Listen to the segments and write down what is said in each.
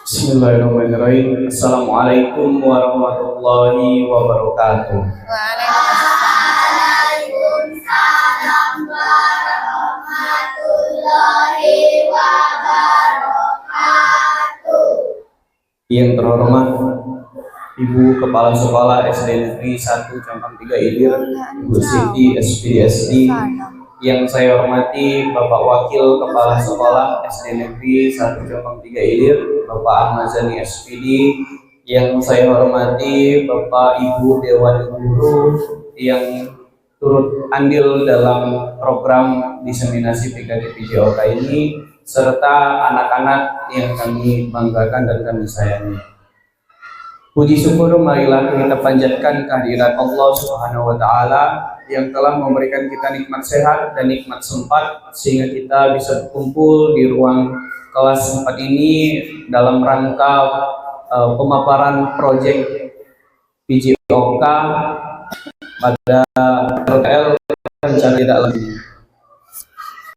Bismillahirrahmanirrahim. Assalamualaikum warahmatullahi wabarakatuh. Waalaikumsalam warahmatullahi wabarakatuh. Yang terhormat Ibu Kepala Sekolah SD Negeri 1 Campang 3 Ilir, Ibu Siti SPD. Yang saya hormati Bapak Wakil Kepala Sekolah SD Negeri 1 Campang 3 Ilir, Bapak Ahmad Zani SPD. Yang saya hormati Bapak Ibu Dewan Guru yang turut andil dalam program diseminasi PKG PJOK ini, serta anak-anak yang kami banggakan dan kami sayangi. Puji syukur marilah kita panjatkan kehadirat Allah Subhanahu wa taala yang telah memberikan kita nikmat sehat dan nikmat sempat sehingga kita bisa berkumpul di ruang kelas 4 ini dalam rangka pemaparan proyek PJOK pada RTL rencana tidak lagi.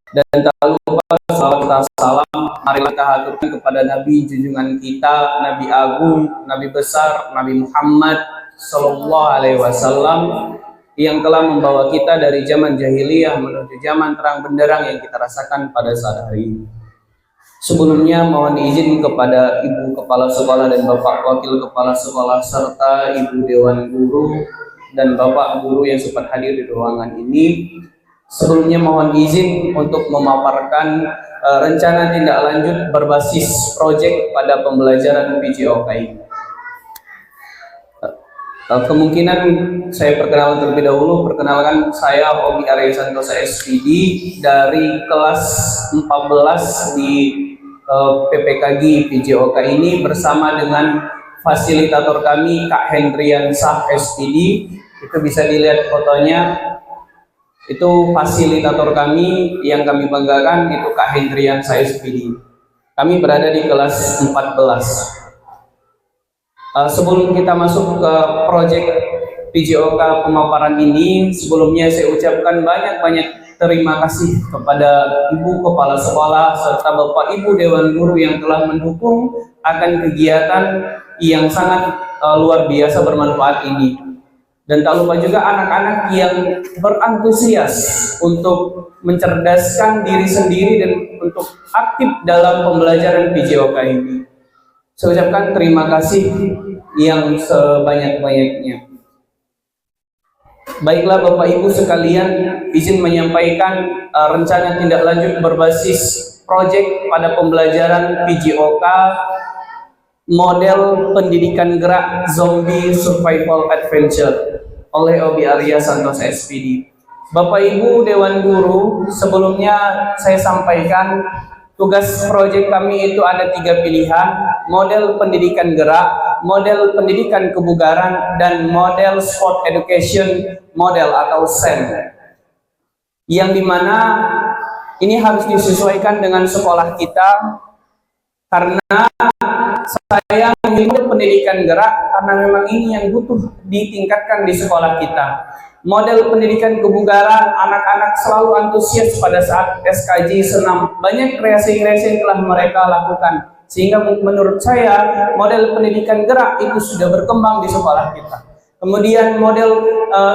Dan tak lupa salawat salam marilah kita haturkan kepada Nabi junjungan kita, Nabi Agung, Nabi besar, Nabi Muhammad Sallallahu Alaihi Wasallam yang telah membawa kita dari zaman jahiliyah menuju zaman terang benderang yang kita rasakan pada saat hari ini. Sebelumnya mohon izin kepada Ibu Kepala Sekolah dan Bapak Wakil Kepala Sekolah serta Ibu Dewan Guru dan Bapak Guru yang sempat hadir di ruangan ini. Sebelumnya mohon izin untuk memaparkan rencana tindak lanjut berbasis proyek pada pembelajaran PJOK ini. Kemungkinan saya perkenalkan terlebih dahulu. Perkenalkan, saya Obi Arya Santosa SPD dari kelas 14 di PPKG PJOK ini bersama dengan fasilitator kami Kak Hendrian Sah SPD. Itu bisa dilihat fotonya. Itu fasilitator kami yang kami banggakan, itu Kak Hendrian Sah SPD. Kami berada di kelas 14. Sebelum kita masuk ke proyek PJOK pemaparan ini, sebelumnya saya ucapkan banyak-banyak terima kasih kepada Ibu Kepala Sekolah serta Bapak Ibu Dewan Guru yang telah mendukung akan kegiatan yang sangat luar biasa bermanfaat ini. Dan tak lupa juga anak-anak yang berantusias untuk mencerdaskan diri sendiri dan untuk aktif dalam pembelajaran PJOK ini. Saya ucapkan terima kasih yang sebanyak-banyaknya. Baiklah Bapak Ibu sekalian, izin menyampaikan rencana tindak lanjut berbasis proyek pada pembelajaran PJOK model pendidikan gerak zombie survival adventure oleh Obi Arya Santosa SPD. Bapak Ibu Dewan Guru, sebelumnya saya sampaikan tugas proyek kami itu ada 3 pilihan: model pendidikan gerak, model pendidikan kebugaran, dan model sport education model atau SEM. Yang dimana ini harus disesuaikan dengan sekolah kita, karena saya memilih pendidikan gerak karena memang ini yang butuh ditingkatkan di sekolah kita. Model pendidikan kebugaran, anak-anak selalu antusias pada saat SKJ senam, banyak kreasi-kreasi yang telah mereka lakukan, sehingga menurut saya model pendidikan gerak itu sudah berkembang di sekolah kita. Kemudian model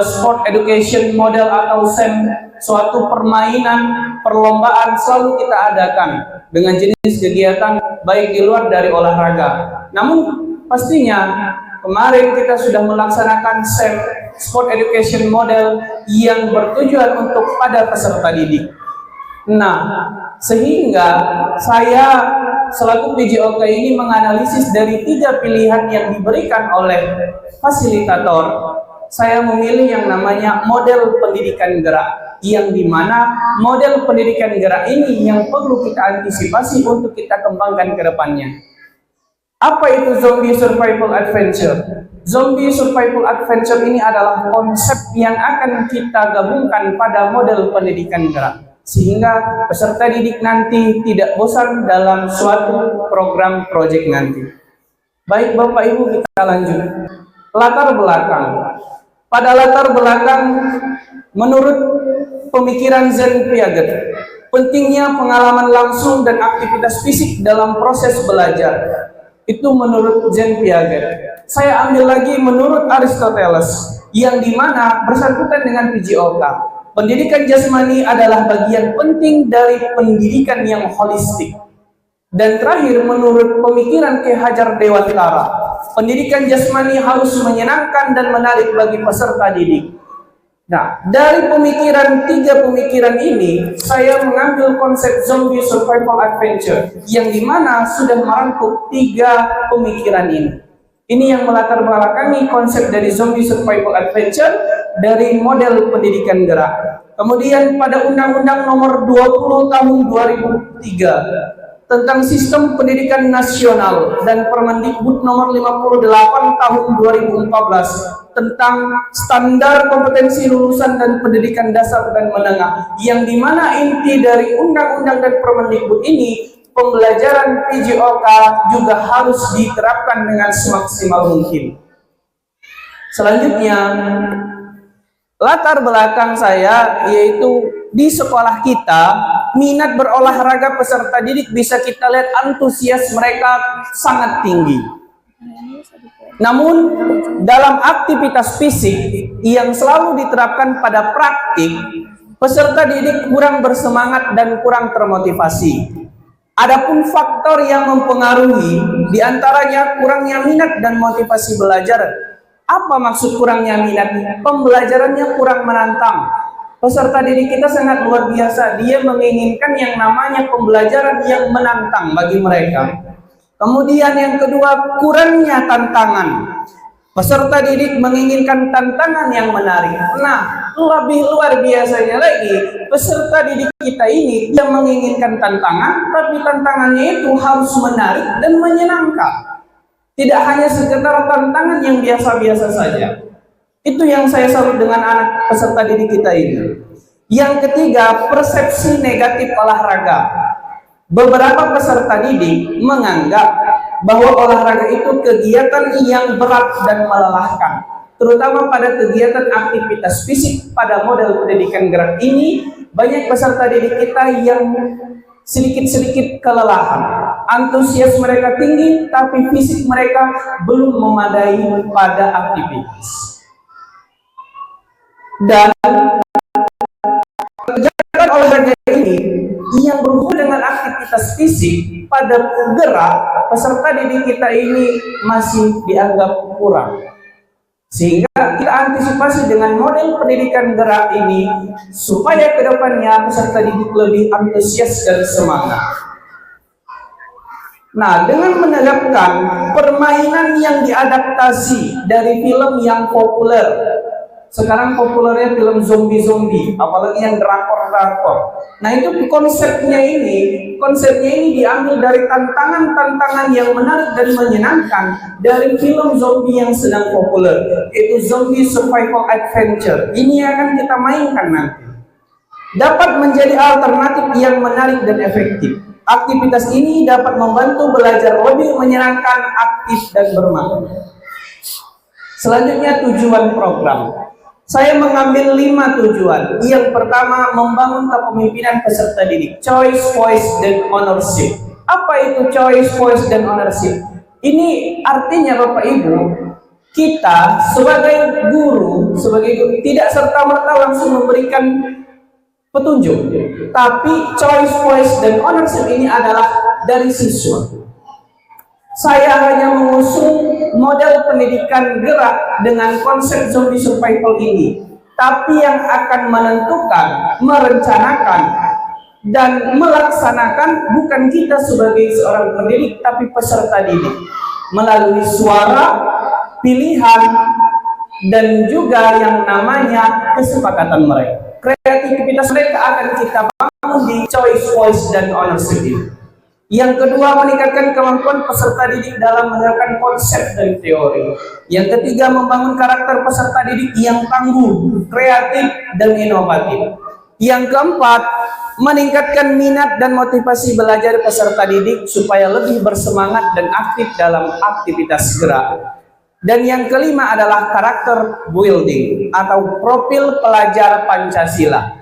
sport education model atau SEM, suatu permainan, perlombaan selalu kita adakan dengan jenis kegiatan baik di luar dari olahraga. Namun pastinya kemarin kita sudah melaksanakan SEM, sport education model, yang bertujuan untuk pada peserta didik. Nah, sehingga saya selaku PJOK ini menganalisis dari 3 pilihan yang diberikan oleh fasilitator. Saya memilih yang namanya model pendidikan gerak, yang dimana model pendidikan gerak ini yang perlu kita antisipasi untuk kita kembangkan ke depannya. Apa itu zombie survival adventure? Zombie survival adventure ini adalah konsep yang akan kita gabungkan pada model pendidikan gerak, sehingga peserta didik nanti tidak bosan dalam suatu program proyek nanti. Baik Bapak Ibu, kita lanjut. Latar belakang. Pada latar belakang, menurut pemikiran Zen Piaget, pentingnya pengalaman langsung dan aktivitas fisik dalam proses belajar. Itu menurut Jean Piaget. Saya ambil lagi menurut Aristoteles, yang dimana bersangkutan dengan PJOK. Pendidikan jasmani adalah bagian penting dari pendidikan yang holistik. Dan terakhir menurut pemikiran Ki Hajar Dewantara, pendidikan jasmani harus menyenangkan dan menarik bagi peserta didik. Nah, dari tiga pemikiran ini, saya mengambil konsep zombie survival adventure, yang dimana sudah merangkum tiga pemikiran ini. Ini yang melatar belakangi konsep dari zombie survival adventure dari model pendidikan gerak. Kemudian pada Undang-Undang Nomor 20 Tahun 2003 tentang Sistem Pendidikan Nasional dan Permendikbud Nomor 58 Tahun 2014 tentang Standar Kompetensi Lulusan dan Pendidikan Dasar dan Menengah, yang dimana inti dari undang-undang dan Permendikbud ini, pembelajaran PJOK juga harus diterapkan dengan semaksimal mungkin. Selanjutnya, latar belakang saya yaitu di sekolah kita, minat berolahraga peserta didik bisa kita lihat antusias mereka sangat tinggi. Namun dalam aktivitas fisik yang selalu diterapkan pada praktik, peserta didik kurang bersemangat dan kurang termotivasi. Adapun faktor yang mempengaruhi diantaranya kurangnya minat dan motivasi belajar. Apa maksud kurangnya minat? Pembelajarannya kurang menantang. Peserta didik kita sangat luar biasa. Dia menginginkan yang namanya pembelajaran yang menantang bagi mereka. Kemudian yang kedua, kurangnya tantangan. Peserta didik menginginkan tantangan yang menarik. Nah, lebih luar biasanya lagi, peserta didik kita ini yang menginginkan tantangan, tapi tantangannya itu harus menarik dan menyenangkan. Tidak hanya sekedar tantangan yang biasa-biasa saja. Itu yang saya salut dengan anak peserta didik kita ini. Yang ketiga, persepsi negatif olahraga. Beberapa peserta didik menganggap bahwa olahraga itu kegiatan yang berat dan melelahkan, terutama pada kegiatan aktivitas fisik. Pada model pendidikan gerak ini, banyak peserta didik kita yang sedikit-sedikit kelelahan. Antusias mereka tinggi, tapi fisik mereka belum memadai pada aktivitas. Dan kegiatan olahraga ini yang berhubungan dengan aktivitas fisik pada gerak, peserta didik kita ini masih dianggap kurang. Sehingga kita antisipasi dengan model pendidikan gerak ini supaya kedepannya peserta didik lebih antusias dan semangat. Nah, dengan menerapkan permainan yang diadaptasi dari film yang populer, sekarang populernya film zombie-zombie, apalagi yang drakor-drakor. Nah, itu konsepnya ini diambil dari tantangan-tantangan yang menarik dan menyenangkan dari film zombie yang sedang populer, yaitu zombie survival adventure. Ini akan kita mainkan nanti. Dapat menjadi alternatif yang menarik dan efektif. Aktivitas ini dapat membantu belajar lebih menyenangkan, aktif, dan bermakna. Selanjutnya, tujuan program. Saya mengambil 5 tujuan. Yang pertama, membangun kepemimpinan peserta didik. Choice, voice, dan ownership. Apa itu choice, voice, dan ownership? Ini artinya Bapak Ibu, kita sebagai guru tidak serta-merta langsung memberikan petunjuk. Tapi choice, voice, dan ownership ini adalah dari siswa. Saya hanya mengusung model pendidikan gerak dengan konsep zombie survival ini. Tapi yang akan menentukan, merencanakan, dan melaksanakan bukan kita sebagai seorang pendidik, tapi peserta didik. Melalui suara, pilihan, dan juga yang namanya kesepakatan mereka. Kreativitas mereka akan kita bangun di choice, voice, dan ownership ini. Yang kedua, meningkatkan kemampuan peserta didik dalam menerapkan konsep dan teori. Yang ketiga, membangun karakter peserta didik yang tangguh, kreatif, dan inovatif. Yang keempat, meningkatkan minat dan motivasi belajar peserta didik supaya lebih bersemangat dan aktif dalam aktivitas gerak. Dan yang kelima adalah karakter building atau profil pelajar Pancasila.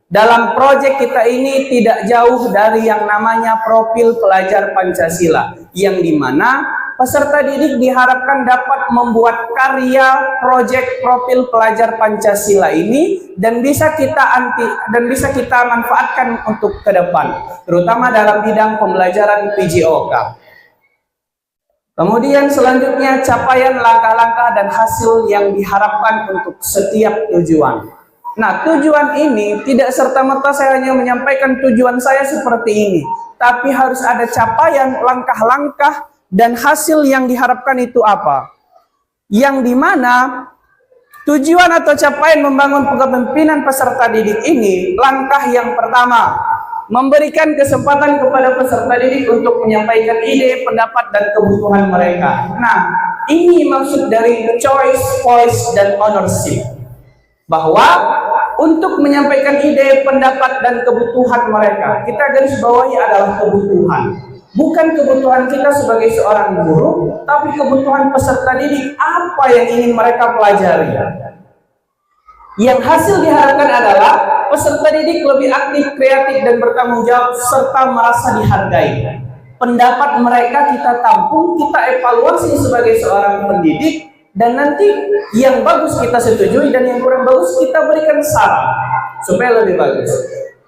Dalam proyek kita ini tidak jauh dari yang namanya profil pelajar Pancasila, yang dimana peserta didik diharapkan dapat membuat karya proyek profil pelajar Pancasila ini dan bisa kita manfaatkan untuk ke depan, terutama dalam bidang pembelajaran PJOK. Kemudian selanjutnya capaian langkah-langkah dan hasil yang diharapkan untuk setiap tujuan. Nah, tujuan ini tidak serta-merta saya hanya menyampaikan tujuan saya seperti ini, tapi harus ada capaian, langkah-langkah, dan hasil yang diharapkan itu apa. Yang dimana tujuan atau capaian membangun kepemimpinan peserta didik ini, langkah yang pertama, memberikan kesempatan kepada peserta didik untuk menyampaikan ide, pendapat, dan kebutuhan mereka. Nah, ini maksud dari choice, voice, dan ownership. Bahwa untuk menyampaikan ide, pendapat, dan kebutuhan mereka, kita garis bawahi adalah kebutuhan. Bukan kebutuhan kita sebagai seorang guru, tapi kebutuhan peserta didik, apa yang ingin mereka pelajari. Yang hasil diharapkan adalah peserta didik lebih aktif, kreatif, dan bertanggung jawab, serta merasa dihargai. Pendapat mereka kita tampung, kita evaluasi sebagai seorang pendidik, dan nanti yang bagus kita setujui dan yang kurang bagus kita berikan saran supaya lebih bagus.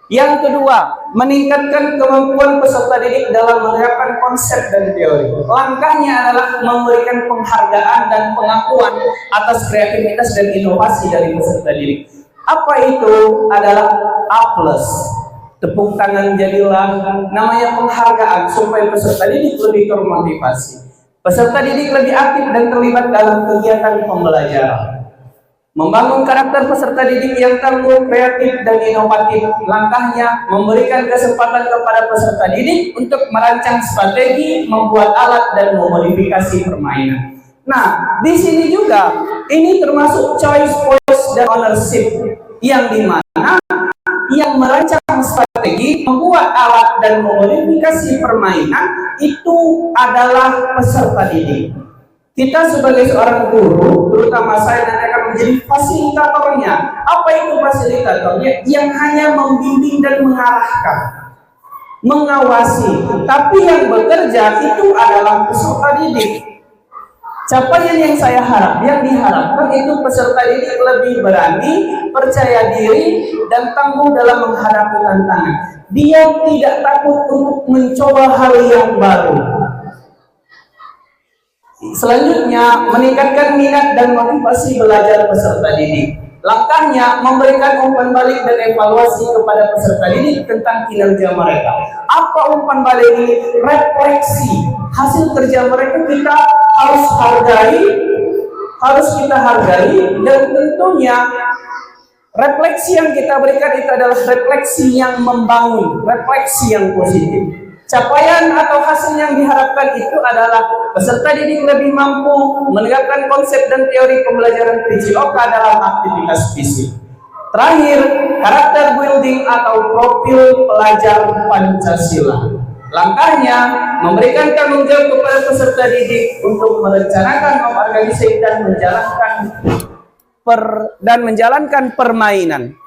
Yang kedua, meningkatkan kemampuan peserta didik dalam menerapkan konsep dan teori. Langkahnya adalah memberikan penghargaan dan pengakuan atas kreativitas dan inovasi dari peserta didik. Apa itu? Adalah A+. Tepuk tangan jadilah, namanya penghargaan supaya peserta didik lebih termotivasi. Peserta didik lebih aktif dan terlibat dalam kegiatan pembelajaran. Membangun karakter peserta didik yang tangguh, kreatif, dan inovatif. Langkahnya memberikan kesempatan kepada peserta didik untuk merancang strategi, membuat alat, dan memodifikasi permainan. Nah, di sini juga ini termasuk choice, voice, dan ownership, yang dimana yang merancang strategi, membuat alat, dan memodifikasi permainan itu adalah peserta didik. Kita sebagai seorang guru, terutama saya, nanti akan menjadi fasilitatornya. Apa itu fasilitatornya? Yang hanya membimbing dan mengarahkan, mengawasi. Tapi yang bekerja itu adalah peserta didik. Capaian yang saya harap, yang diharapkan itu peserta didik lebih berani, percaya diri, dan tangguh dalam menghadapi tantangan. Dia tidak takut untuk mencoba hal yang baru. Selanjutnya, meningkatkan minat dan motivasi belajar peserta didik. Langkahnya, memberikan umpan balik dan evaluasi kepada peserta didik tentang kinerja mereka. Apa umpan balik ini? Refleksi. Hasil kerja mereka kita harus hargai, dan tentunya refleksi yang kita berikan itu adalah refleksi yang membangun, refleksi yang positif. Capaian atau hasil yang diharapkan itu adalah peserta didik lebih mampu menegakkan konsep dan teori pembelajaran PJOK dalam aktivitas fisik. Terakhir, karakter building atau profil pelajar Pancasila. Langkahnya, memberikan tanggung jawab kepada peserta didik untuk merencanakan, mengorganisasi, dan menjalankan permainan.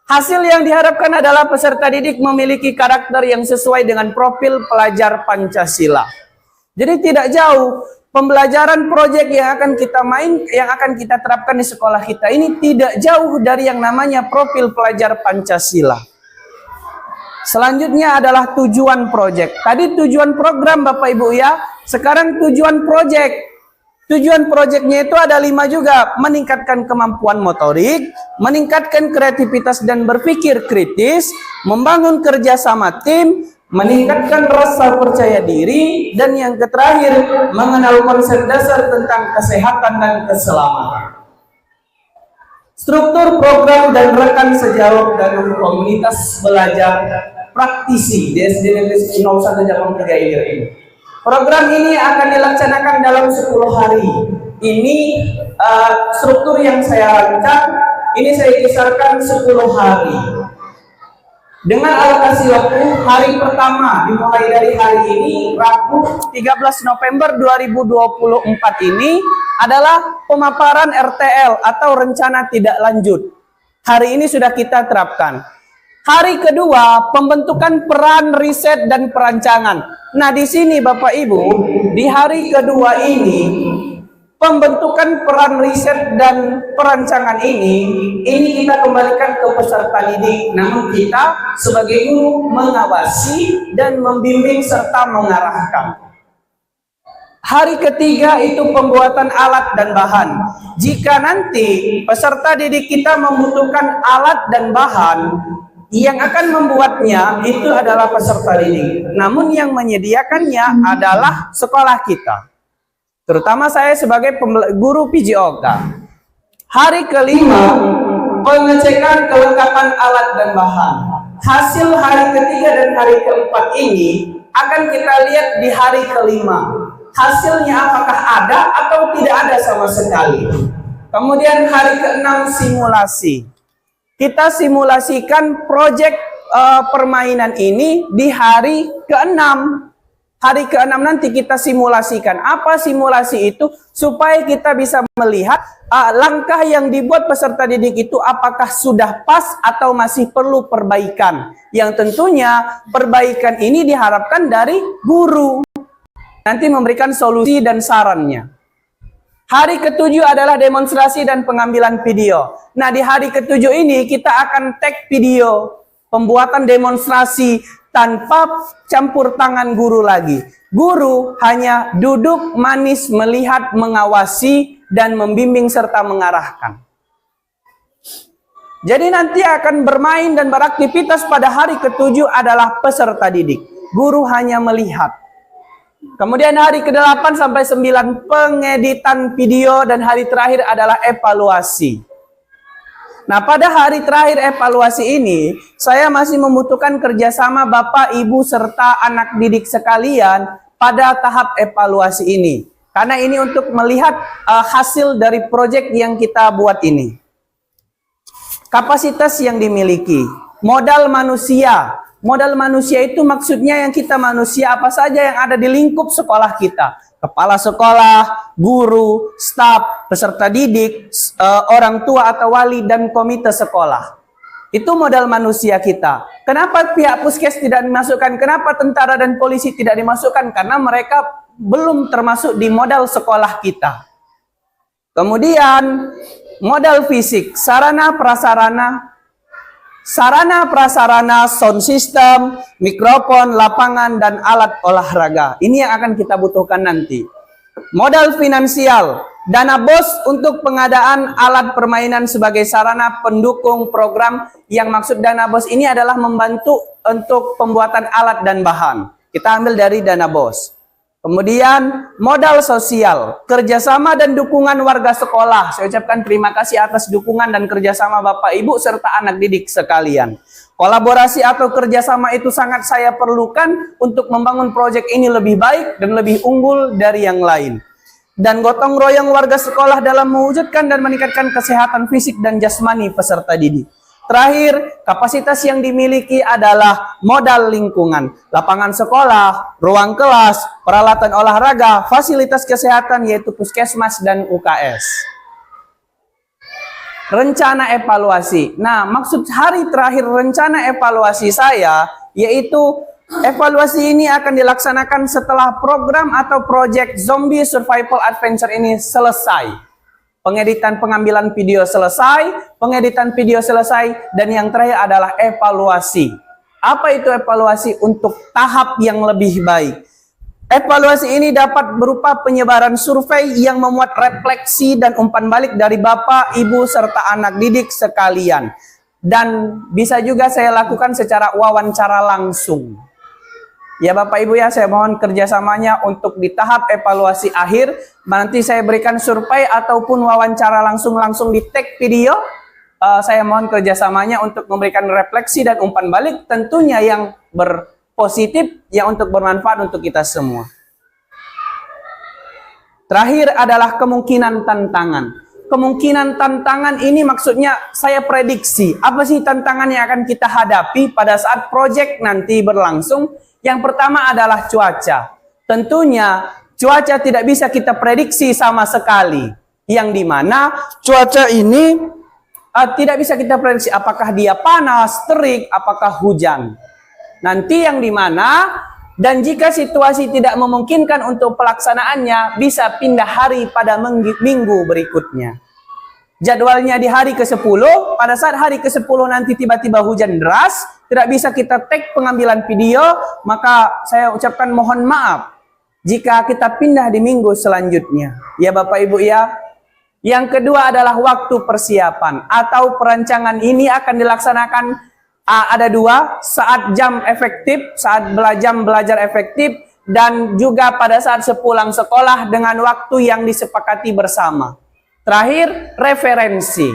Hasil yang diharapkan adalah peserta didik memiliki karakter yang sesuai dengan profil pelajar Pancasila. Jadi tidak jauh pembelajaran proyek yang akan kita terapkan di sekolah kita ini tidak jauh dari yang namanya profil pelajar Pancasila. Selanjutnya adalah tujuan proyek. Tadi tujuan program Bapak Ibu ya. Sekarang tujuan proyek. Tujuan proyeknya itu ada 5 juga. Meningkatkan kemampuan motorik, meningkatkan kreativitas dan berpikir kritis, membangun kerjasama tim, meningkatkan rasa percaya diri, dan yang terakhir, mengenal konsep dasar tentang kesehatan dan keselamatan. Struktur program dan rekan sejawat dalam komunitas belajar praktisi di SD Negeri 01 Jabang 3 Ilir ini. Program ini akan dilaksanakan dalam 10 hari. Ini struktur yang saya rancang, ini saya kisarkan 10 hari. Dengan alokasi waktu, hari pertama dimulai dari hari ini, Rabu 13 November 2024 ini adalah pemaparan RTL atau rencana tidak lanjut. Hari ini sudah kita terapkan. Hari kedua, pembentukan peran riset dan perancangan. Nah, di sini Bapak Ibu, di hari kedua ini, pembentukan peran riset dan perancangan ini kita kembalikan ke peserta didik. Namun kita sebagai guru mengawasi dan membimbing serta mengarahkan. Hari ketiga itu pembuatan alat dan bahan. Jika nanti peserta didik kita membutuhkan alat dan bahan, yang akan membuatnya itu adalah peserta didik. Namun yang menyediakannya adalah sekolah kita. Terutama saya sebagai guru PJOK. Hari kelima, pengecekan kelengkapan alat dan bahan. Hasil hari ketiga dan hari keempat ini akan kita lihat di hari kelima. Hasilnya apakah ada atau tidak ada sama sekali. Kemudian hari keenam, simulasi. Kita simulasikan proyek permainan ini di hari keenam. Hari keenam nanti kita simulasikan. Apa simulasi itu? Supaya kita bisa melihat langkah yang dibuat peserta didik itu apakah sudah pas atau masih perlu perbaikan. Yang tentunya perbaikan ini diharapkan dari guru. Nanti memberikan solusi dan sarannya. Hari ketujuh adalah demonstrasi dan pengambilan video. Nah, di hari ketujuh ini kita akan tag video pembuatan demonstrasi tanpa campur tangan guru lagi. Guru hanya duduk manis melihat, mengawasi, dan membimbing serta mengarahkan. Jadi nanti akan bermain dan beraktivitas pada hari ketujuh adalah peserta didik. Guru hanya melihat. Kemudian hari ke-8 sampai 9 pengeditan video dan hari terakhir adalah evaluasi. Nah, pada hari terakhir evaluasi ini, saya masih membutuhkan kerjasama Bapak, Ibu, serta anak didik sekalian pada tahap evaluasi ini. Karena ini untuk melihat hasil dari proyek yang kita buat ini. Kapasitas yang dimiliki, modal manusia. Modal manusia itu maksudnya yang kita manusia apa saja yang ada di lingkup sekolah kita. Kepala sekolah, guru, staf, peserta didik, orang tua atau wali, dan komite sekolah. Itu modal manusia kita. Kenapa pihak puskes tidak dimasukkan? Kenapa tentara dan polisi tidak dimasukkan? Karena mereka belum termasuk di modal sekolah kita. Kemudian, modal fisik, sarana prasarana, sound system, mikrofon, lapangan, dan alat olahraga. Ini yang akan kita butuhkan nanti. Modal finansial, dana BOS untuk pengadaan alat permainan sebagai sarana pendukung program. Yang maksud dana BOS ini adalah membantu untuk pembuatan alat dan bahan. Kita ambil dari dana BOS. Kemudian modal sosial, kerjasama dan dukungan warga sekolah. Saya ucapkan terima kasih atas dukungan dan kerjasama Bapak Ibu serta anak didik sekalian. Kolaborasi atau kerjasama itu sangat saya perlukan untuk membangun proyek ini lebih baik dan lebih unggul dari yang lain. Dan gotong royong warga sekolah dalam mewujudkan dan meningkatkan kesehatan fisik dan jasmani peserta didik. Terakhir, kapasitas yang dimiliki adalah modal lingkungan, lapangan sekolah, ruang kelas, peralatan olahraga, fasilitas kesehatan yaitu puskesmas dan UKS. Rencana evaluasi. Nah, maksud hari terakhir rencana evaluasi saya yaitu evaluasi ini akan dilaksanakan setelah program atau proyek Zombie Survival Adventure ini selesai. Pengeditan pengambilan video selesai, pengeditan video selesai, dan yang terakhir adalah evaluasi. Apa itu evaluasi? Untuk tahap yang lebih baik. Evaluasi ini dapat berupa penyebaran survei yang memuat refleksi dan umpan balik dari Bapak, Ibu, serta anak didik sekalian. Dan bisa juga saya lakukan secara wawancara langsung. Ya Bapak Ibu ya, saya mohon kerjasamanya untuk di tahap evaluasi akhir. Nanti saya berikan survei ataupun wawancara langsung di tag video. Saya mohon kerjasamanya untuk memberikan refleksi dan umpan balik. Tentunya yang berpositif, yang untuk bermanfaat untuk kita semua. Terakhir adalah kemungkinan tantangan. Kemungkinan tantangan ini maksudnya saya prediksi. Apa sih tantangan yang akan kita hadapi pada saat proyek nanti berlangsung? Yang pertama adalah cuaca. Tentunya cuaca tidak bisa kita prediksi sama sekali. Yang dimana cuaca ini tidak bisa kita prediksi apakah dia panas, terik, apakah hujan. Nanti yang dimana dan jika situasi tidak memungkinkan untuk pelaksanaannya, bisa pindah hari pada minggu berikutnya. Jadwalnya di hari ke-10, pada saat hari ke-10 nanti tiba-tiba hujan deras, tidak bisa kita tag pengambilan video, maka saya ucapkan mohon maaf jika kita pindah di minggu selanjutnya. Ya Bapak Ibu ya. Yang kedua adalah waktu persiapan atau perancangan ini akan dilaksanakan ada dua, saat jam efektif, saat jam belajar efektif, dan juga pada saat sepulang sekolah dengan waktu yang disepakati bersama. Terakhir, referensi.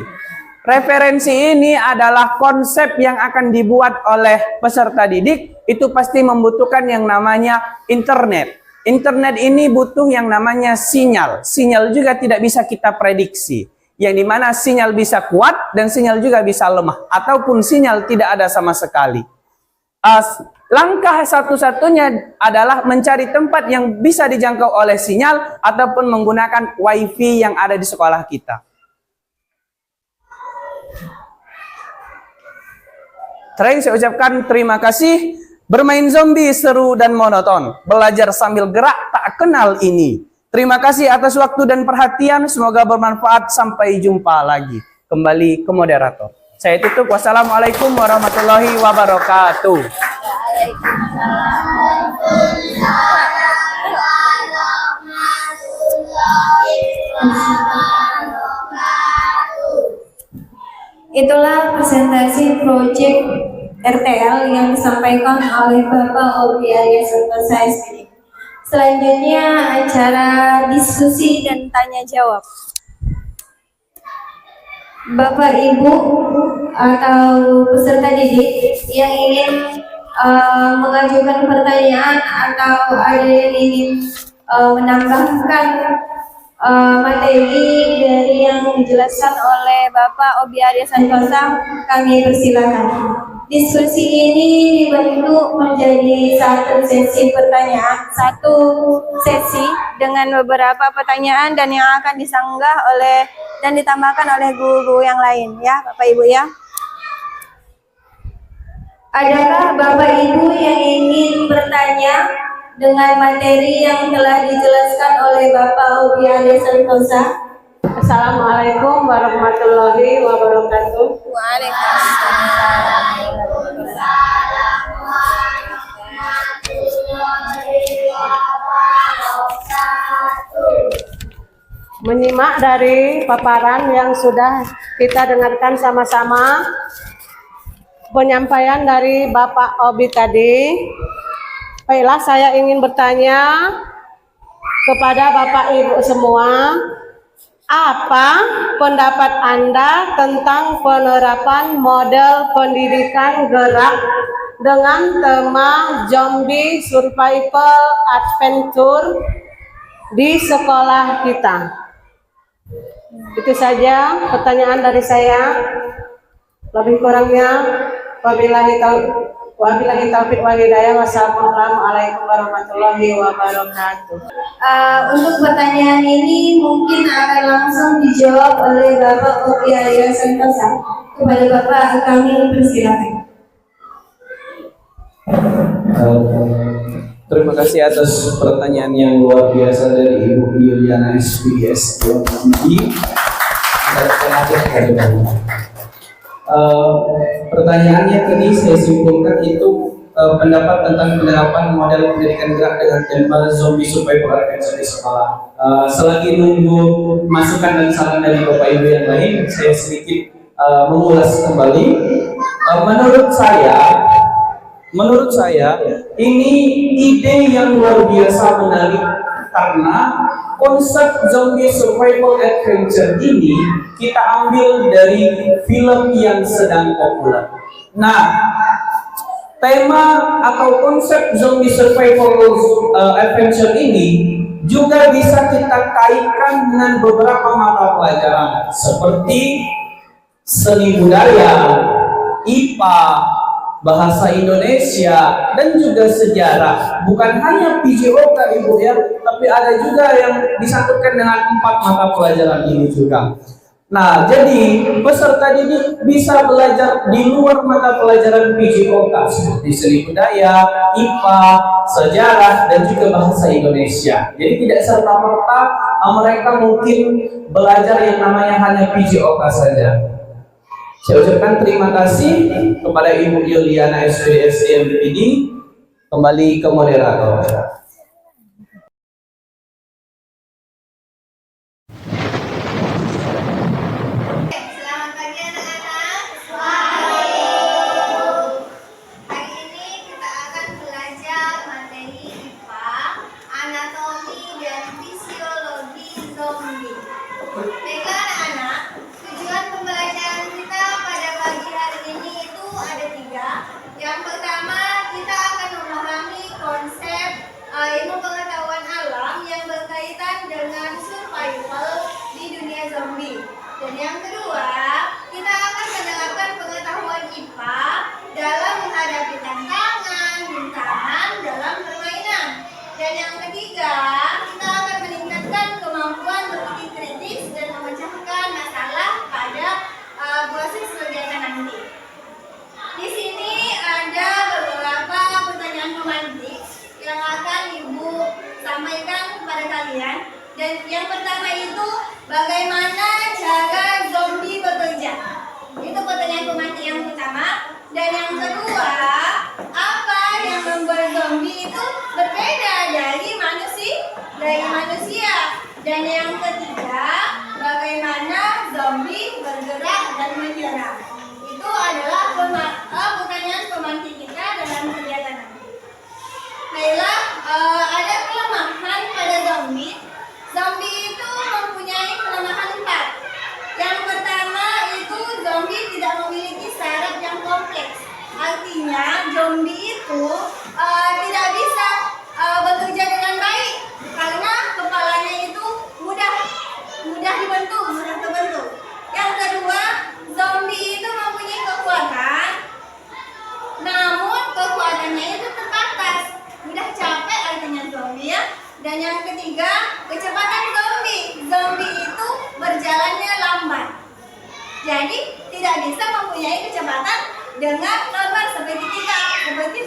Referensi ini adalah konsep yang akan dibuat oleh peserta didik, itu pasti membutuhkan yang namanya internet. Internet ini butuh yang namanya sinyal. Sinyal juga tidak bisa kita prediksi. Yang dimana sinyal bisa kuat dan sinyal juga bisa lemah. Ataupun sinyal tidak ada sama sekali. Langkah satu-satunya adalah mencari tempat yang bisa dijangkau oleh sinyal ataupun menggunakan wifi yang ada di sekolah kita. Terakhir saya ucapkan terima kasih. Bermain zombie seru dan monoton. Belajar sambil gerak tak kenal ini. Terima kasih atas waktu dan perhatian. Semoga bermanfaat. Sampai jumpa lagi. Kembali ke moderator. Saya tutup. Wassalamualaikum warahmatullahi wabarakatuh. Itulah presentasi proyek RTL yang disampaikan oleh Bapak Obi Arya Santosa SPD. Selanjutnya acara diskusi dan tanya jawab. Bapak Ibu atau peserta didik yang ingin mengajukan pertanyaan atau ada yang ingin menambahkan materi dari yang dijelaskan oleh Bapak Obi Arya Santosa, kami persilakan. Diskusi ini dibentuk menjadi satu sesi pertanyaan, satu sesi dengan beberapa pertanyaan dan yang akan disanggah oleh dan ditambahkan oleh guru-guru yang lain, ya Bapak Ibu ya. Adakah Bapak Ibu yang ingin bertanya dengan materi yang telah dijelaskan oleh Bapak Obi Arya Santosa? Assalamualaikum warahmatullahi wabarakatuh. Waalaikumsalam. Menyimak dari paparan yang sudah kita dengarkan sama-sama, penyampaian dari Bapak Obi tadi, baiklah saya ingin bertanya kepada Bapak Ibu semua, apa pendapat Anda tentang penerapan model pendidikan gerak dengan tema Zombie Survival Adventure di sekolah kita? Itu saja pertanyaan dari saya. Lebih kurangnya wabillahi taufiq wal hidayah. Wassalamualaikum warahmatullahi wabarakatuh. Untuk pertanyaan ini mungkin akan langsung dijawab oleh Bapak Obi Arya Santosa. Kepada Bapak kami persilakan. Terima kasih atas pertanyaan yang luar biasa dari Ibu Yuliana SPS. Pertanyaannya tadi saya simpulkan itu pendapat tentang penerapan model pendidikan gerak dengan tema Zombie Survival Adventure di sekolah. Selagi nunggu masukan dan saran dari Bapak Ibu yang lain, saya sedikit mengulas kembali. Menurut saya ini ide yang luar biasa menarik karena konsep Zombie Survival Adventure ini kita ambil dari film yang sedang populer. Nah, tema atau konsep Zombie Survival Adventure ini juga bisa kita kaitkan dengan beberapa mata pelajaran seperti seni budaya, IPA, bahasa Indonesia, dan juga sejarah. Bukan hanya PJOK Ibu ya, tapi ada juga yang disangkutkan dengan 4 mata pelajaran ini juga. Nah, jadi peserta didik bisa belajar di luar mata pelajaran PJOK seperti seni budaya, IPA, sejarah, dan juga bahasa Indonesia. Jadi tidak serta-merta mereka mungkin belajar yang namanya hanya PJOK saja. Saya ucapkan terima kasih kepada Ibu Yuliana SPD SDMPD. Kembali ke moderator. Selamat pagi anak-anak. Hari ini kita akan belajar materi IPA, anatomi dan fisiologi zombie. Baiklah anak-anak, tujuan pembelajaran kita pada pagi hari ini itu ada 3. Yang pertama, kita akan memahami konsep ilmu pengetahuan alam yang berkaitan dengan survival di dunia zombie. Dan yang kedua, kita akan menerapkan pengetahuan IPA dalam menghadapi tantangan, rintangan dalam permainan. Dan yang ketiga, kita akan meningkatkan kemampuan berpikir kritis dan memecahkan masalah pada proses kegiatan nanti. Di sini ada beberapa pertanyaan pemantik yang akan Ibu sampaikan kepada kalian. Dan yang pertama itu, bagaimana cara zombie bekerja? Itu pertanyaan pemantik yang pertama. Dan yang kedua, apa yang membuat zombie itu berbeda dari manusia? Dan yang ketiga, bagaimana zombie bergerak dan menyerang? Itu adalah pertanyaan pemantik kita dalam kegiatan nanti. Baiklah, ada kelemahan pada zombie. Zombie itu mempunyai kelemahan 4. Yang pertama itu zombie tidak memiliki saraf yang kompleks. Artinya zombie itu tidak bisa bekerja dengan baik karena kepalanya itu mudah terbentuk. Yang kedua, zombie itu mempunyai kekuatan, namun kekuatannya itu terbatas, mudah capek artinya zombie ya. Dan yang ketiga, kecepatan zombie itu berjalannya lambat, jadi tidak bisa mempunyai kecepatan dengan normal seperti kita, seperti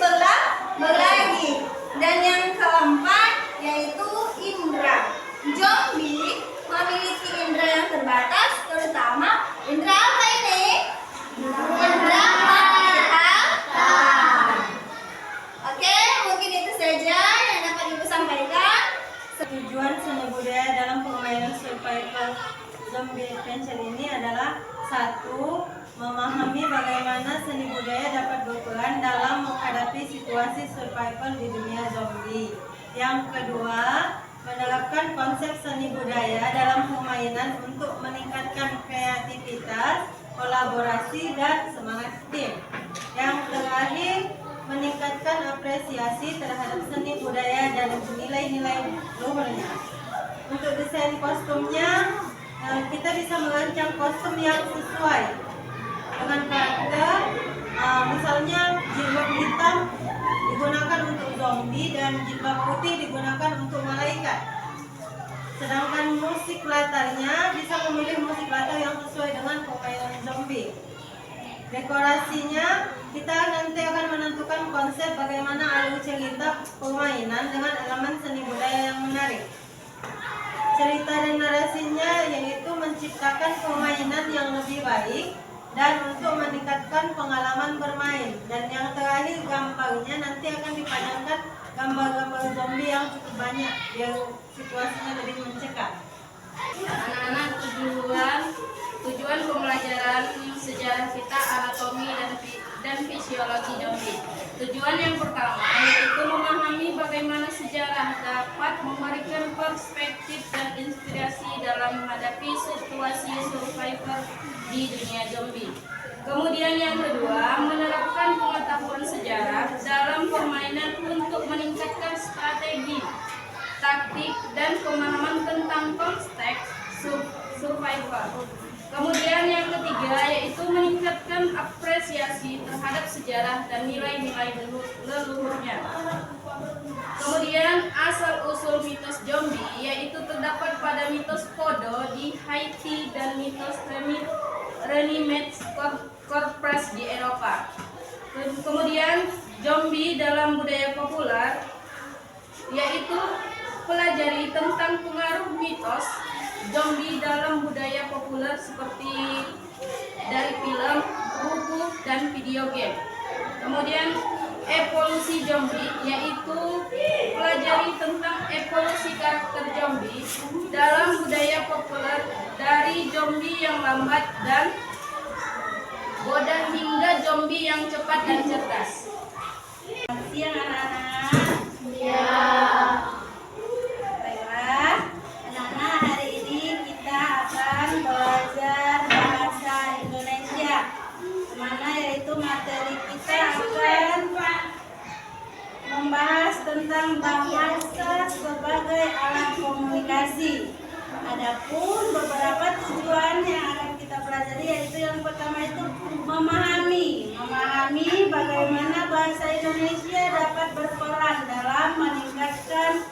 berlari. Dan yang keempat yaitu indera. Zombie memiliki indera yang terbatas, terutama indera apa ini? Indera penglihatan. Oke, mungkin itu saja yang dapat Ibu sampaikan. Tujuan seni budaya dalam permainan survival zombie adventure ini adalah 1. Memahami bagaimana seni budaya dapat berperan dalam menghadapi situasi survival di dunia zombie. Yang kedua, menerapkan konsep seni budaya dalam permainan untuk meningkatkan kreativitas, kolaborasi, dan semangat tim. Yang terakhir, meningkatkan apresiasi terhadap seni budaya dan nilai-nilai luhurnya. Untuk desain kostumnya, kita bisa merancang kostum yang sesuai dengan karakter. Misalnya jilbab hitam digunakan untuk zombie dan jilbab putih digunakan untuk malaikat. Sedangkan musik latarnya bisa memilih musik latar yang sesuai dengan permainan zombie. Dekorasinya, kita nanti akan menentukan konsep bagaimana alur cerita permainan dengan elemen seni budaya yang menarik. Cerita dan narasinya yaitu menciptakan permainan yang lebih baik dan untuk meningkatkan pengalaman bermain. Dan yang terakhir, gambarnya nanti akan dipajangkan gambar-gambar zombie yang cukup banyak biar situasinya lebih mencekam. Anak-anak, tujuan pembelajaran sejarah kita anatomi dan fisiologi zombie. Tujuan yang pertama yaitu memahami bagaimana sejarah dapat memberikan perspektif dan inspirasi dalam menghadapi situasi survivor di dunia zombie. Kemudian yang kedua, menerapkan pengetahuan sejarah dalam permainan untuk meningkatkan strategi, taktik, dan pemahaman tentang konteks survivor. Kemudian yang ketiga yaitu meningkatkan apresiasi terhadap sejarah dan nilai-nilai leluhurnya. Kemudian asal-usul mitos zombie yaitu terdapat pada mitos Kodo di Haiti dan mitos Reanimates Corpus di Eropa. Kemudian zombie dalam budaya populer yaitu pelajari tentang pengaruh mitos zombie dalam budaya populer seperti dari film, buku, dan video game. Kemudian evolusi zombie yaitu pelajari tentang evolusi karakter zombie dalam budaya populer dari zombie yang lambat dan bodoh hingga zombie yang cepat dan cerdas. Siang anak-anak. Ya. Baiklah, anak-anak hari ini kita akan belajar bahasa Indonesia. Mana yaitu materi kita akan membahas tentang bahasa sebagai alat komunikasi. Adapun beberapa tujuan yang akan kita pelajari yaitu yang pertama itu memahami bagaimana bahasa Indonesia dapat berperan dalam meningkatkan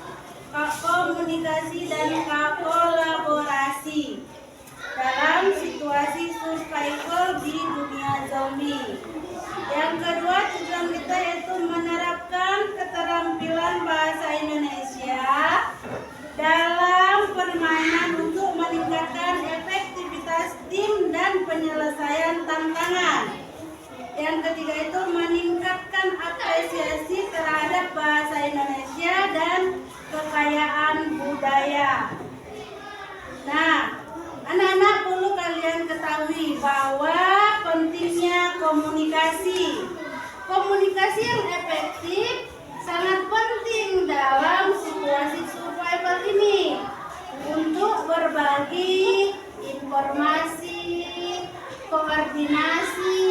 komunikasi dan kolaborasi dalam situasi survival di dunia zombie. Yang kedua tujuan kita yaitu menerapkan keterampilan bahasa Indonesia dalam permainan untuk meningkatkan efektivitas tim dan penyelesaian tantangan. Yang ketiga itu meningkatkan apresiasi terhadap bahasa Indonesia dan kekayaan budaya. Nah, anak-anak perlu kalian ketahui bahwa pentingnya komunikasi. Komunikasi yang efektif sangat penting dalam situasi survival ini untuk berbagi informasi, koordinasi,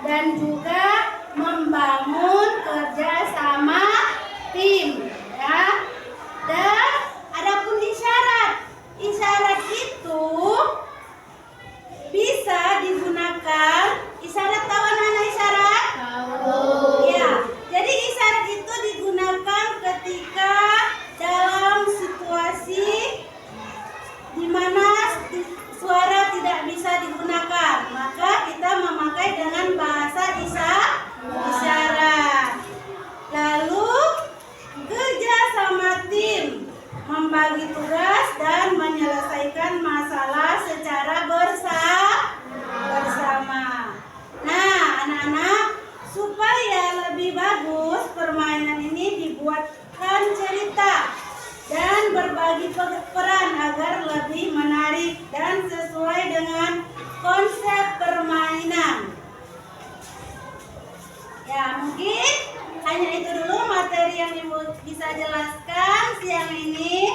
dan juga membangun kerjasama tim, ya. Dan adapun isyarat itu bisa digunakan. Isyarat, tahu anak-anak isyarat? Tahu. Ya, jadi isyarat itu digunakan ketika dalam situasi di mana suara tidak bisa digunakan, maka kita memakai dengan bahasa isyarat. Lalu kerja sama tim, membagi tugas dan menyelesaikan masalah secara bersama. Nah, anak-anak, supaya lebih bagus permainan ini dibuatkan cerita dan berbagi peran agar lebih menarik dan sesuai dengan konsep permainan. Ya, mungkin hanya itu dulu materi yang Ibu bisa jelaskan siang ini.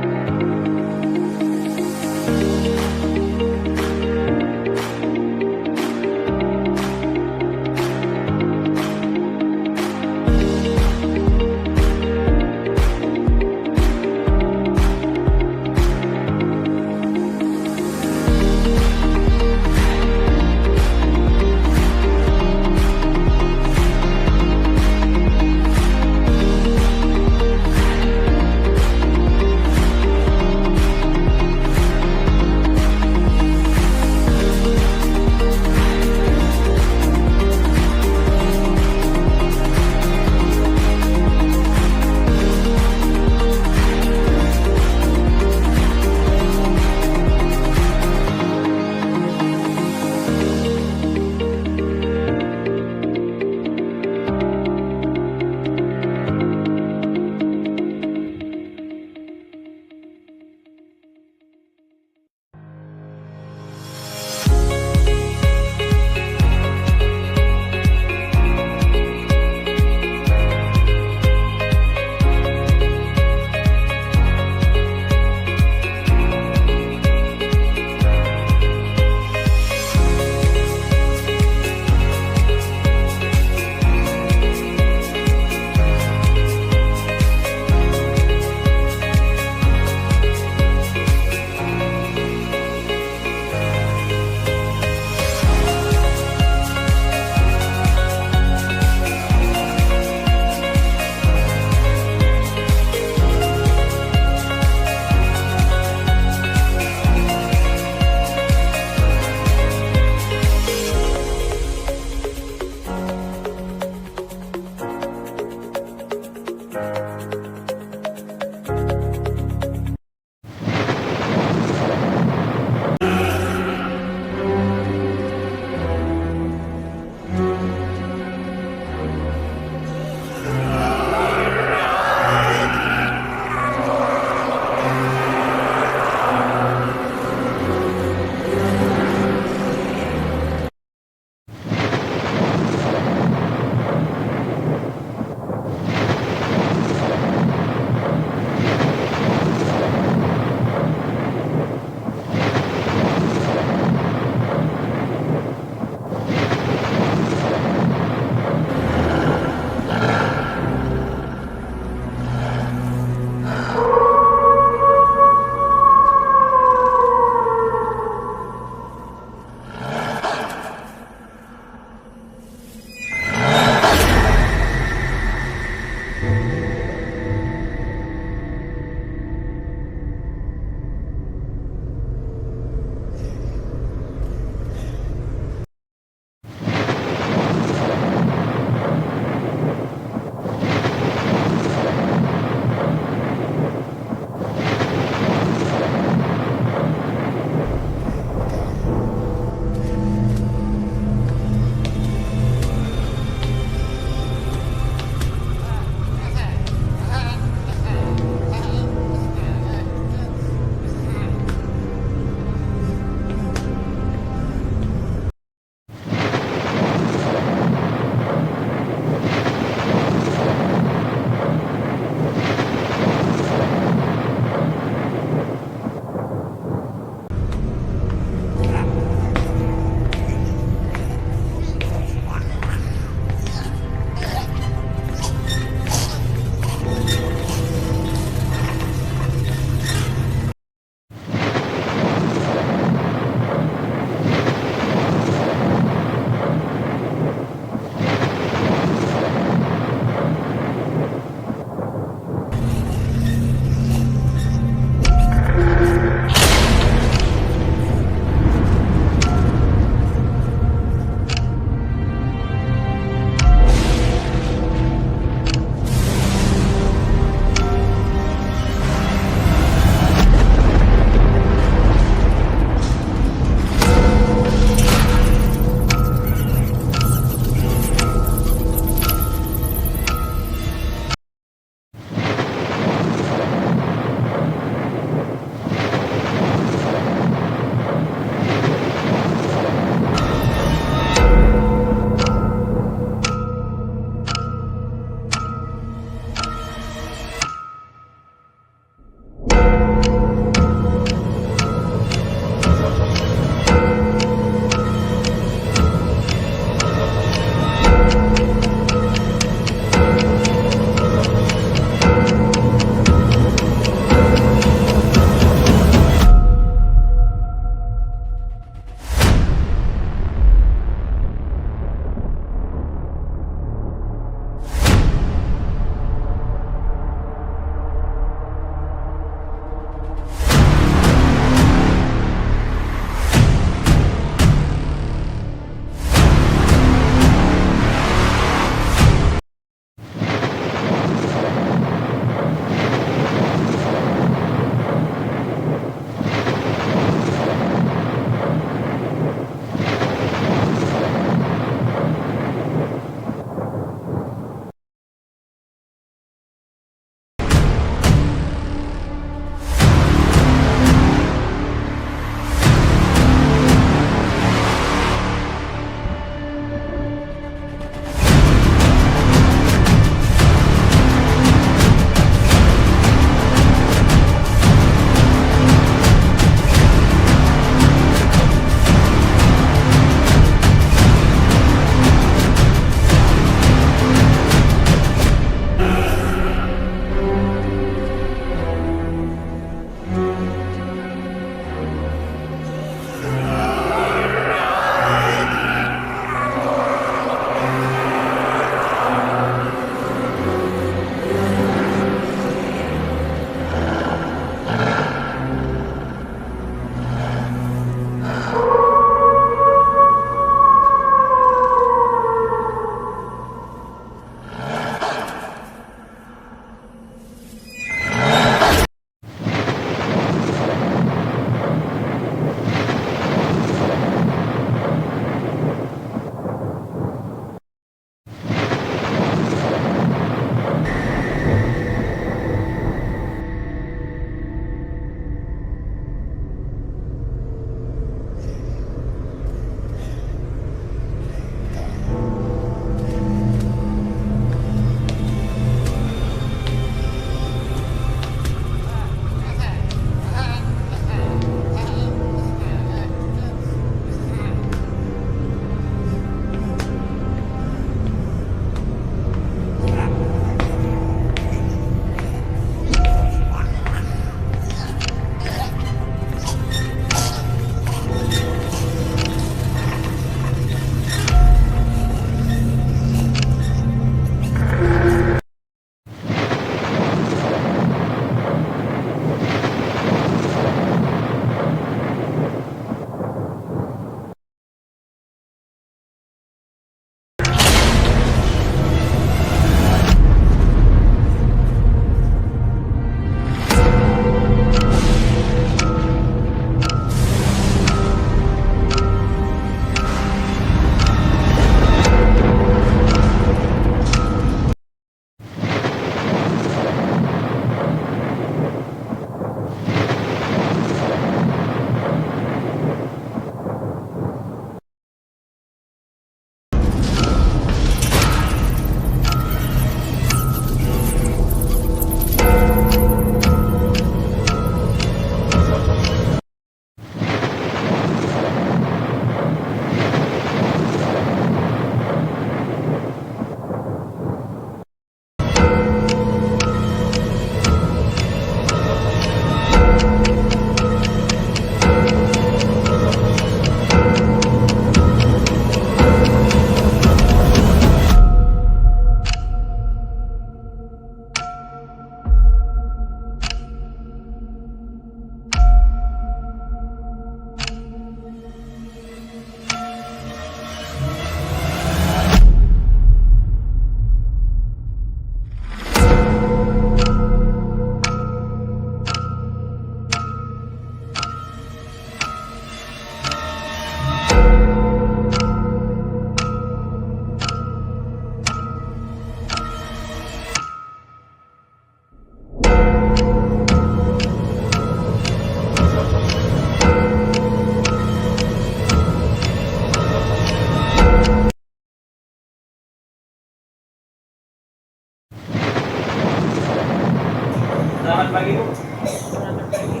Selamat pagi Bu. Selamat pagi.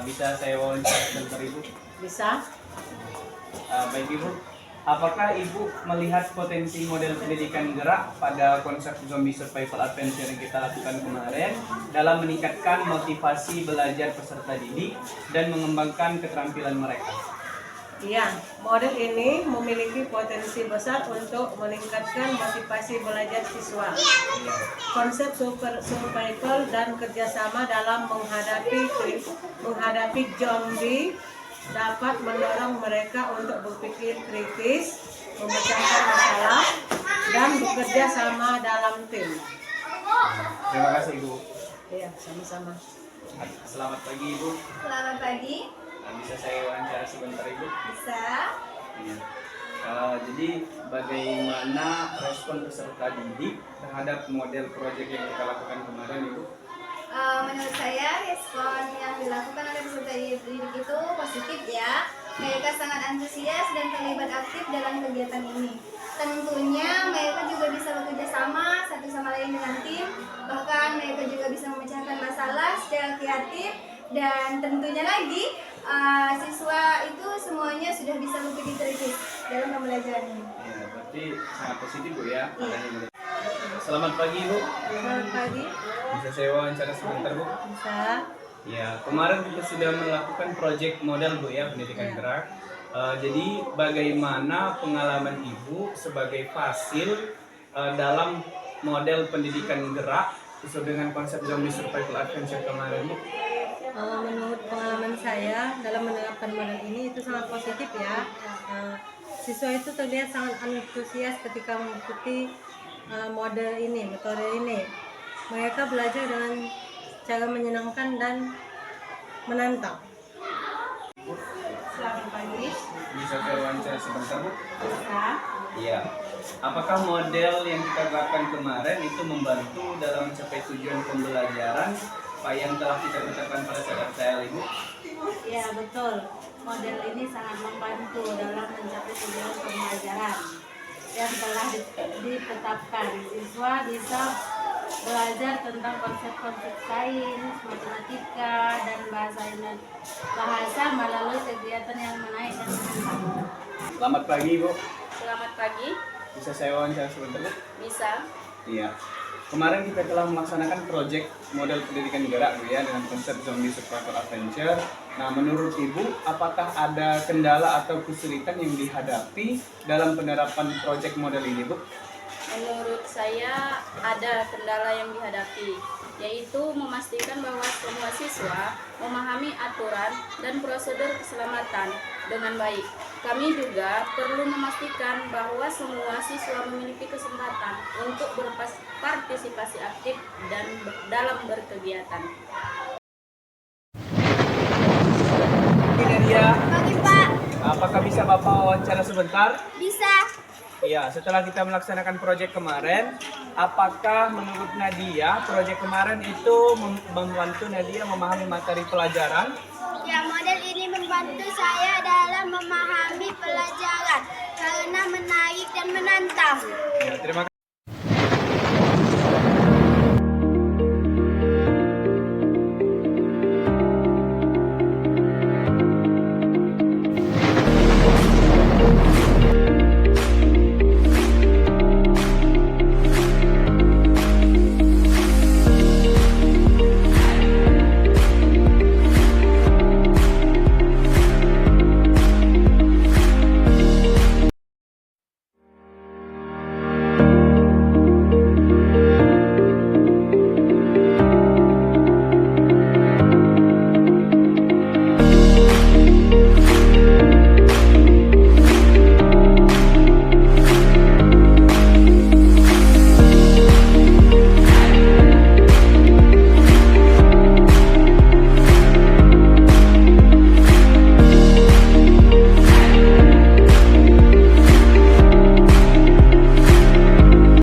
Bisa saya wawancara sebentar Ibu? Bisa? Baik Ibu, apakah Ibu melihat potensi model pendidikan gerak pada konsep zombie survival adventure yang kita lakukan kemarin dalam meningkatkan motivasi belajar peserta didik dan mengembangkan keterampilan mereka? Iya, model ini memiliki potensi besar untuk meningkatkan motivasi belajar siswa. Konsep survival dan kerjasama dalam menghadapi zombie dapat mendorong mereka untuk berpikir kritis, memecahkan masalah, dan bekerja sama dalam tim. Terima kasih Ibu. Iya, sama-sama. Selamat pagi Ibu. Selamat pagi. Bisa saya wawancara sebentar Ibu? Bisa. Iya. Jadi bagaimana respon peserta didik terhadap model proyek yang kita lakukan kemarin Ibu? Menurut saya respon yang dilakukan oleh peserta didik itu positif ya. Mereka sangat antusias dan terlibat aktif dalam kegiatan ini. Tentunya mereka juga bisa bekerja sama satu sama lain dengan tim. Bahkan mereka juga bisa memecahkan masalah secara kreatif. Dan tentunya lagi siswa itu semuanya sudah bisa berpikir kritis dalam pembelajaran ini. Ya, berarti sangat positif Bu ya. Iya. Selamat pagi Bu. Selamat pagi. Bisa saya wawancara sebentar Bu? Bisa? Ya, kemarin kita sudah melakukan proyek model Bu ya, pendidikan gerak. Jadi bagaimana pengalaman Ibu sebagai fasil dalam model pendidikan gerak sesuai dengan konsep zombie survival adventure kemarin Bu? Menurut pengalaman saya dalam menerapkan model ini itu sangat positif ya. Siswa itu terlihat sangat antusias ketika mengikuti model ini, metode ini. Mereka belajar dengan cara menyenangkan dan menantang. Selamat pagi. Bisa saya wawancara sebentar Bu? Bisa? Iya. Apakah model yang kita lakukan kemarin itu membantu dalam mencapai tujuan pembelajaran yang telah kita tetapkan pada saat trial Ibu? Ya betul, model ini sangat membantu dalam mencapai tujuan pembelajaran yang telah ditetapkan. Siswa bisa belajar tentang konsep-konsep sains, matematika, dan bahasa melalui kegiatan yang menarik dan menantang. Selamat pagi Bu. Selamat pagi. Bisa saya wawancara sebentar Bu? Bisa. Iya. Kemarin kita telah melaksanakan proyek model pendidikan gerak Bu ya dengan konsep zombie survival adventure. Nah, menurut Ibu, apakah ada kendala atau kesulitan yang dihadapi dalam penerapan proyek model ini Bu? Menurut saya ada kendala yang dihadapi, yaitu memastikan bahwa semua siswa memahami aturan dan prosedur keselamatan dengan baik. Kami juga perlu memastikan bahwa semua siswa memiliki kesempatan untuk berpartisipasi aktif dan dalam berkegiatan. Ini dia. Pagi Pak. Apakah bisa Bapak wawancara sebentar? Bisa. Iya, setelah kita melaksanakan proyek kemarin, apakah menurut Nadia proyek kemarin itu membantu Nadia memahami materi pelajaran? Ya, model ini membantu saya dalam memahami pelajaran karena menarik dan menantang. Ya, terima kasih.